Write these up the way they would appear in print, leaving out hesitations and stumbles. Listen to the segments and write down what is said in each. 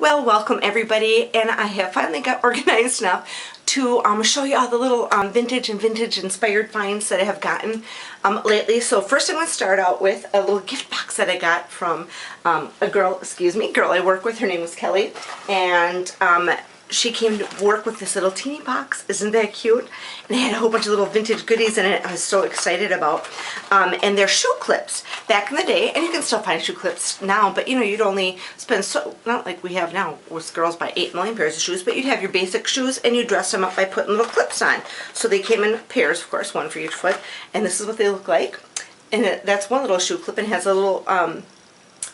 Well, welcome everybody, and I have finally got organized enough to show you all the little vintage and vintage inspired finds that I have gotten lately. So first I'm going to start out with a little gift box that I got from a girl I work with. Her name was Kelly, and she came to work with this little teeny box. Isn't that cute? And it had a whole bunch of little vintage goodies in it I was so excited about. And they're shoe clips. Back in the day, and you can still find shoe clips now, but you know, you'd only spend not like we have now, with girls buy 8 million pairs of shoes, but you'd have your basic shoes and you dress them up by putting little clips on. So they came in pairs, of course, one for each foot, and this is what they look like. And that's one little shoe clip, and has a little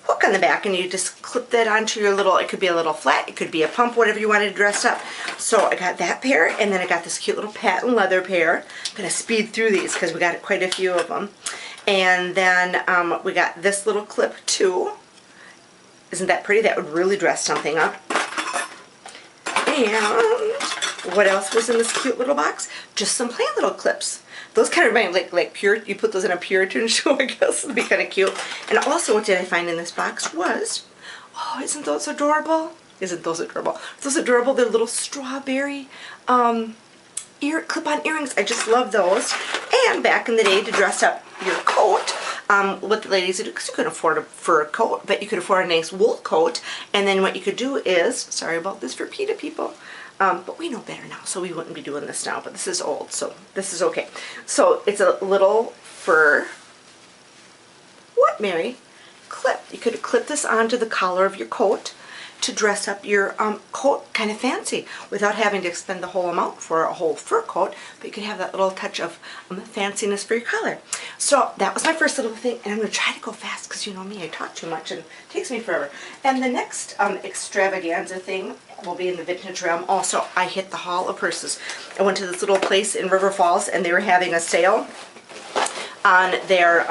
hook on the back, and you just clip that onto your little, it could be a little flat, it could be a pump, whatever you wanted to dress up. So I got that pair, and then I got this cute little patent leather pair. I'm going to speed through these because we got quite a few of them. And then we got this little clip too. Isn't that pretty? That would really dress something up. And what else was in this cute little box? Just some plain little clips. Those kind of remind me like pure, you put those in a Puritan shoe, I guess. It'd be kind of cute. And also what did I find in this box was, oh, isn't those adorable? Isn't those adorable? Those adorable, they're little strawberry clip-on earrings. I just love those. And back in the day, to dress up your coat, what the ladies would do, because you couldn't afford a fur coat, but you could afford a nice wool coat. And then what you could do is, sorry about this for PETA people, but we know better now, so we wouldn't be doing this now, but this is old, so this is okay. So it's a little fur, what, Mary? Clip. You could clip this onto the collar of your coat to dress up your coat kind of fancy without having to expend the whole amount for a whole fur coat, but you could have that little touch of fanciness for your collar. So that was my first little thing, and I'm going to try to go fast because you know me, I talk too much and it takes me forever. And the next extravaganza thing will be in the vintage realm. Also, I hit the Hall of Purses. I went to this little place in River Falls, and they were having a sale on their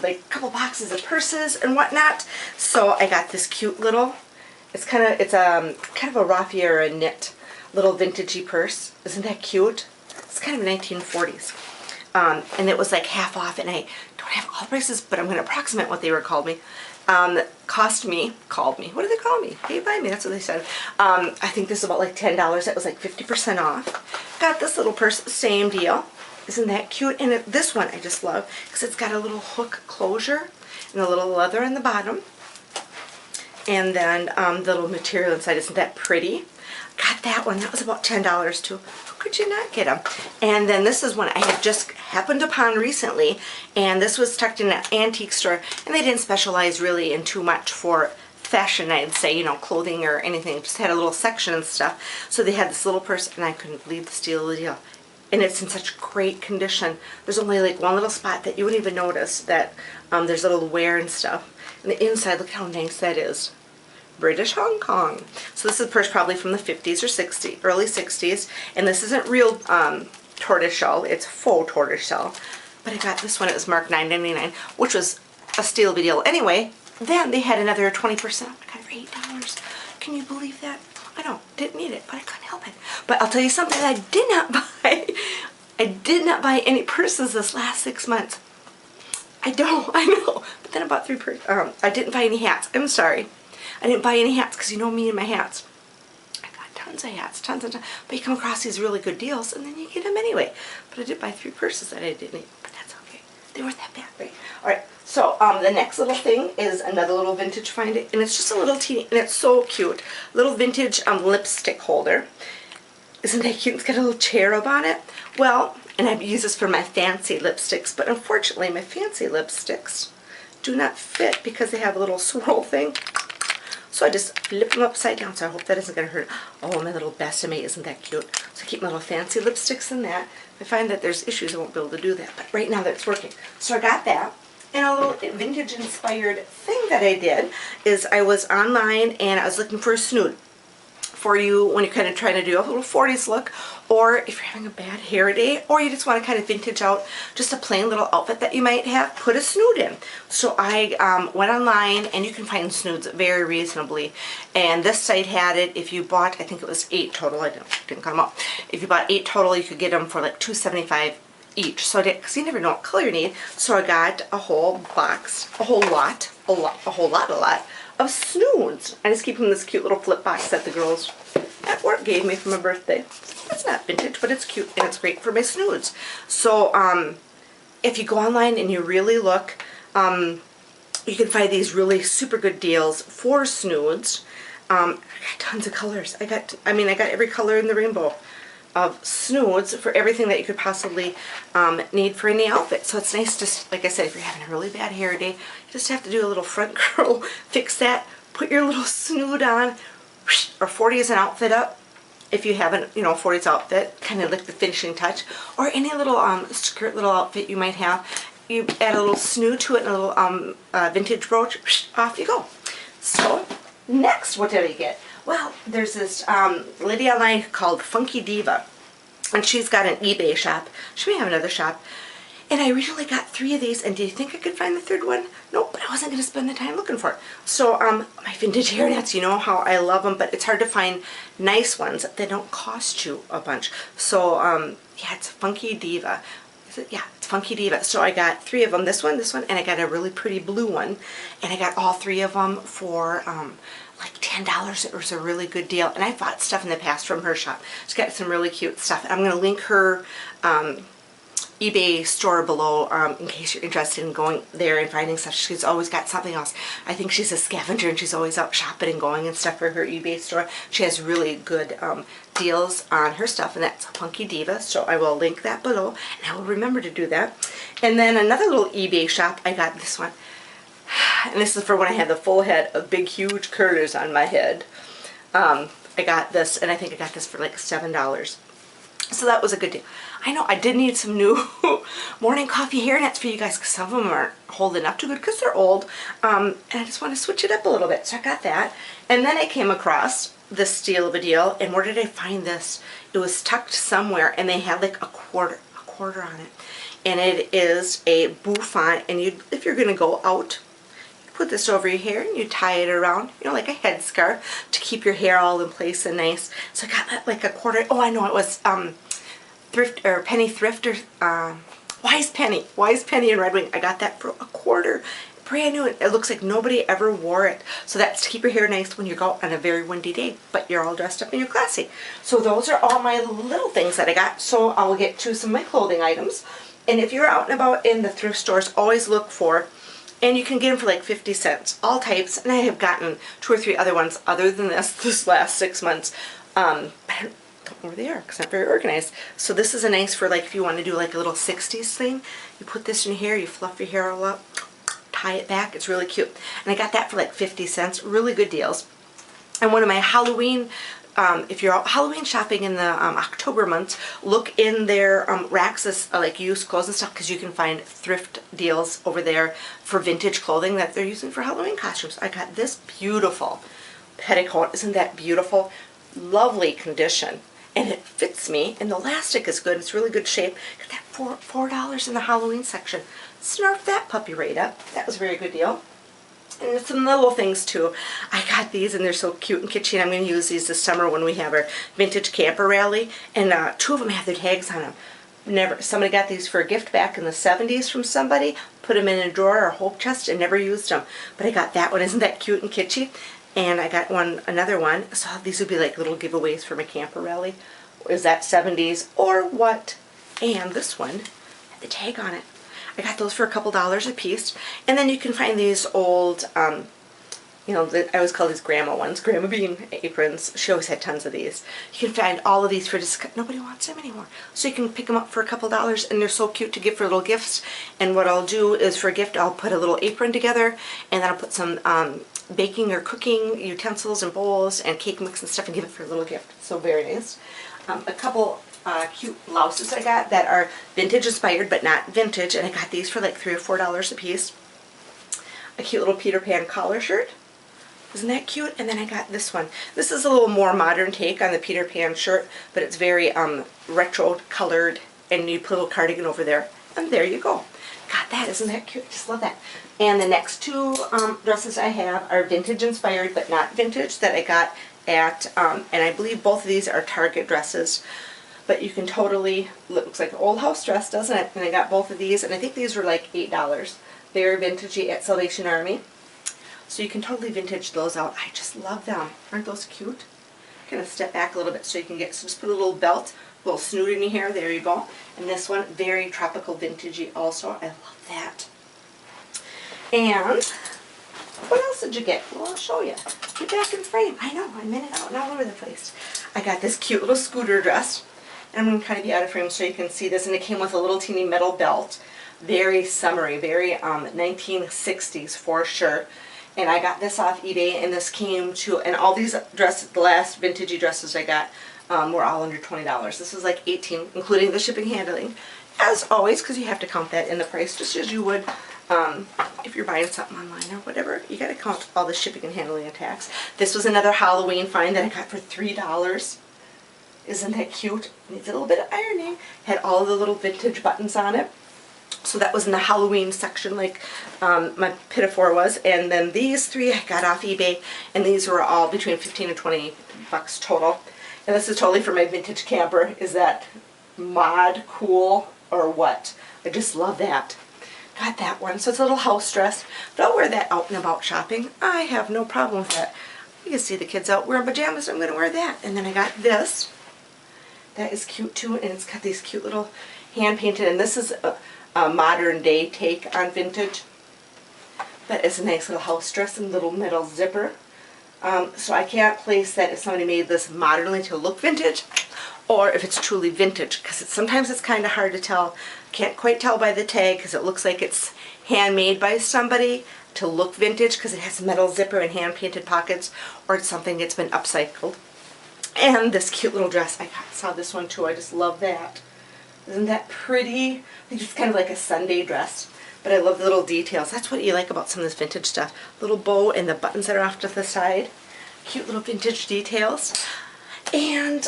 like a couple boxes of purses and whatnot. So I got this cute little, it's kind of a raffia knit little vintagey purse. Isn't that cute? It's kind of 1940s. And it was like half off, and I don't have all prices, but I'm going to approximate what they were called me. What do they call me? Hey, buy me, that's what they said. I think this is about like $10. That was like 50% off. Got this little purse, same deal. Isn't that cute? And this one I just love because it's got a little hook closure and a little leather in the bottom. And then the little material inside. Isn't that pretty? Got that one. That was about $10 too. How could you not get them? And then this is one I had just happened upon recently. And this was tucked in an antique store. And they didn't specialize really in too much for fashion, I'd say, you know, clothing or anything. It just had a little section and stuff. So they had this little purse, and I couldn't believe the steal of the deal. And it's in such great condition. There's only like one little spot that you wouldn't even notice that there's a little wear and stuff. And the inside, look how nice that is. British Hong Kong. So this is a purse probably from the 50s or 60s, early 60s. And this isn't real tortoiseshell. It's faux tortoiseshell. But I got this one. It was marked $9.99, which was a steal of a deal. Anyway, then they had another 20%. I got it for $8. Can you believe that? I know, didn't need it, but I couldn't help it. But I'll tell you something that I did not buy. I did not buy any purses this last 6 months. I know. But then I bought 3 purses. I didn't buy any hats. I'm sorry. I didn't buy any hats because you know me and my hats. I got tons of hats, tons and tons. But you come across these really good deals, and then you get them anyway. But I did buy 3 purses that I didn't need. But that's okay. They weren't that bad, right? All right. So the next little thing is another little vintage find, and it's just a little teeny, and it's so cute. Little vintage lipstick holder. Isn't that cute? It's got a little cherub on it. Well, and I use this for my fancy lipsticks, but unfortunately my fancy lipsticks do not fit because they have a little swirl thing. So I just flip them upside down, so I hope that isn't going to hurt. Oh, my little Besame, isn't that cute? So I keep my little fancy lipsticks in that. If I find that there's issues, I won't be able to do that, but right now that's working. So I got that. And a little vintage inspired thing that I did is I was online and I was looking for a snood for you when you're kind of trying to do a little 40s look, or if you're having a bad hair day, or you just want to kind of vintage out just a plain little outfit that you might have, put a snood in. So I went online, and you can find snoods very reasonably, and this site had it. If you bought, I think it was 8 total, I didn't count them up. If you bought 8 total, you could get them for like $2.75 each. So because you never know what color you need, so I got a whole box, a whole lot of snoods. I just keep them in this cute little flip box that the girls at work gave me for my birthday. It's not vintage, but it's cute and it's great for my snoods. So if you go online and you really look, you can find these really super good deals for snoods. I got tons of colors. I got every color in the rainbow of snoods for everything that you could possibly need for any outfit. So it's nice, just like I said, if you're having a really bad hair day, you just have to do a little front curl, fix that, put your little snood on, or 40s an outfit up. If you haven't, 40s outfit, kind of like the finishing touch, or any little skirt little outfit you might have, you add a little snood to it and a little vintage brooch, off you go. So next, what did I get? Well, there's this lady online called Funky Diva, and she's got an eBay shop. She may have another shop. And I originally got 3 of these, and do you think I could find the 3rd one? Nope, but I wasn't going to spend the time looking for it. So my vintage hairnets, you know how I love them, but it's hard to find nice ones that don't cost you a bunch. So yeah, it's Funky Diva. Is it? Yeah, it's Funky Diva. So I got 3 of them, this one, and I got a really pretty blue one. And I got all 3 of them for like $10. It was a really good deal. And I bought stuff in the past from her shop. She's got some really cute stuff. I'm going to link her eBay store below in case you're interested in going there and finding stuff. She's always got something else. I think she's a scavenger and she's always out shopping and going and stuff for her eBay store. She has really good deals on her stuff, and that's Funky Diva, so I will link that below, and I will remember to do that. And then another little eBay shop, I got this one. And this is for when I had the full head of big huge curlers on my head. I got this, and I think I got this for like $7. So that was a good deal. I know I did need some new morning coffee hairnets for you guys, because some of them aren't holding up too good because they're old. And I just want to switch it up a little bit. So I got that. And then I came across this steal of a deal. And where did I find this? It was tucked somewhere, and they had like a quarter on it. And it is a bouffant. And if you're going to go out, put this over your hair and you tie it around, like a headscarf to keep your hair all in place and nice. So I got like a quarter. Oh, I know, it was thrift or penny thrift or Wise Penny in Red Wing. I got that for a quarter, brand new. It looks like nobody ever wore it. So that's to keep your hair nice when you go out on a very windy day, but you're all dressed up and you're classy. So those are all my little things that I got. So I will get to some of my clothing items. And if you're out and about in the thrift stores, always look for, and you can get them for like 50 cents, all types. And I have gotten 2 or 3 other ones other than this last 6 months. I don't know where they are because I'm not very organized. So this is a nice for like if you want to do like a little 60s thing. You put this in your hair, you fluff your hair all up, tie it back. It's really cute. And I got that for like 50 cents. Really good deals. And one of my Halloween, if you're out Halloween shopping in the October months, look in their racks of like used clothes and stuff, because you can find thrift deals over there for vintage clothing that they're using for Halloween costumes. I got this beautiful petticoat. Isn't that beautiful? Lovely condition. And it fits me, and the elastic is good. It's really good shape. Got that for $4 in the Halloween section. Snarf that puppy right up. That was a very good deal. And some little things too. I got these, and they're so cute and kitschy, and I'm going to use these this summer when we have our vintage camper rally. And 2 of them have their tags on them. Somebody got these for a gift back in the 70s from somebody. Put them in a drawer or hope chest and never used them. But I got that one. Isn't that cute and kitschy? And I got another one. So these would be like little giveaways for my camper rally. Is that 70s or what? And this one had the tag on it. I got those for a couple dollars a piece. And then you can find these old, I always call these grandma ones, grandma bean aprons. She always had tons of these. You can find all of these for just, nobody wants them anymore. So you can pick them up for a couple dollars, and they're so cute to give for little gifts. And what I'll do is for a gift, I'll put a little apron together, and then I'll put some baking or cooking utensils and bowls and cake mix and stuff and give it for a little gift. So very nice. A couple cute blouses I got that are vintage inspired but not vintage, and I got these for like $3 or $4 a piece. A cute little Peter Pan collar shirt. Isn't that cute? And then I got this one. This is a little more modern take on the Peter Pan shirt, but it's very retro colored, and you put a little cardigan over there, and there you go. Got that. Isn't that cute? Just love that. And the next 2 dresses I have are vintage inspired but not vintage that I got at, and I believe both of these are Target dresses, but you can totally, looks like an old house dress, doesn't it? And I got both of these, and I think these were like $8. They're vintagey at Salvation Army. So you can totally vintage those out. I just love them. Aren't those cute? Kind of step back a little bit so you can get, so just put a little belt, a little snoot in your hair, there you go. And this one, very tropical vintagey also. I love that. And what else did you get? Well, I'll show you. Get back in frame. I know, I'm in and out and all over the place. I got this cute little scooter dress. And I'm going to kind of be out of frame so you can see this. And it came with a little teeny metal belt. Very summery, very 1960s for sure. And I got this off eBay, and this came to, and all these dresses, the last vintagey dresses I got were all under $20. This was like $18, including the shipping handling. As always, because you have to count that in the price, just as you would if you're buying something online or whatever. You got to count all the shipping and handling and tax. This was another Halloween find that I got for $3. Isn't that cute? Needs a little bit of ironing. Had all the little vintage buttons on it. So that was in the Halloween section, like my Pinafore was. And then these three I got off eBay, and these were all between 15 and 20 bucks total. And this is totally for my vintage camper. Is that mod cool or what? I just love that. Got that one. So it's a little house dress, but I'll wear that out and about shopping. I have no problem with that. You can see the kids out wearing pajamas, so I'm going to wear that. And then I got this. That is cute too, and it's got these cute little hand painted, and this is a modern day take on vintage, but it's a nice little house dress and little metal zipper. So I can't place that if somebody made this modernly to look vintage or if it's truly vintage, because sometimes it's kind of hard to tell. Can't quite tell by the tag because it looks like it's handmade by somebody to look vintage because it has a metal zipper and hand painted pockets, or it's something that's been upcycled. And this cute little dress, I saw this one too. I just love that. Isn't that pretty? I think it's kind of like a Sunday dress, but I love the little details. That's what you like about some of this vintage stuff. Little bow and the buttons that are off to the side. Cute little vintage details. And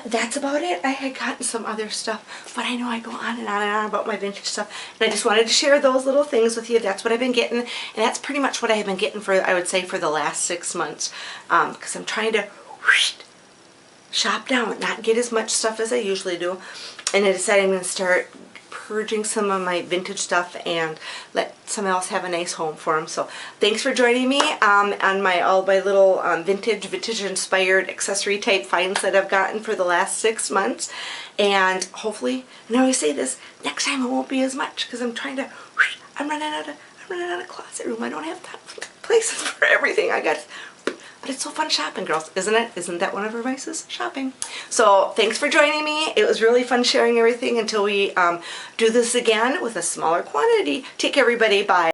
that's about it. I had gotten some other stuff, but I know I go on and on and on about my vintage stuff, and I just wanted to share those little things with you. That's what I've been getting, and that's pretty much what I have been getting for, I would say, for the last 6 months, because I'm trying to shop down, not get as much stuff as I usually do. And I decided I'm going to start purging some of my vintage stuff and let someone else have a nice home for them. So thanks for joining me on all my little vintage inspired accessory type finds that I've gotten for the last 6 months. And hopefully, and I always say this, next time it won't be as much, because I'm trying to, I'm running out of closet room. I don't have places for everything. But it's so fun shopping, girls, isn't it? Isn't that one of our vices? Shopping. So thanks for joining me. It was really fun sharing everything until we do this again with a smaller quantity. Take care, everybody. Bye.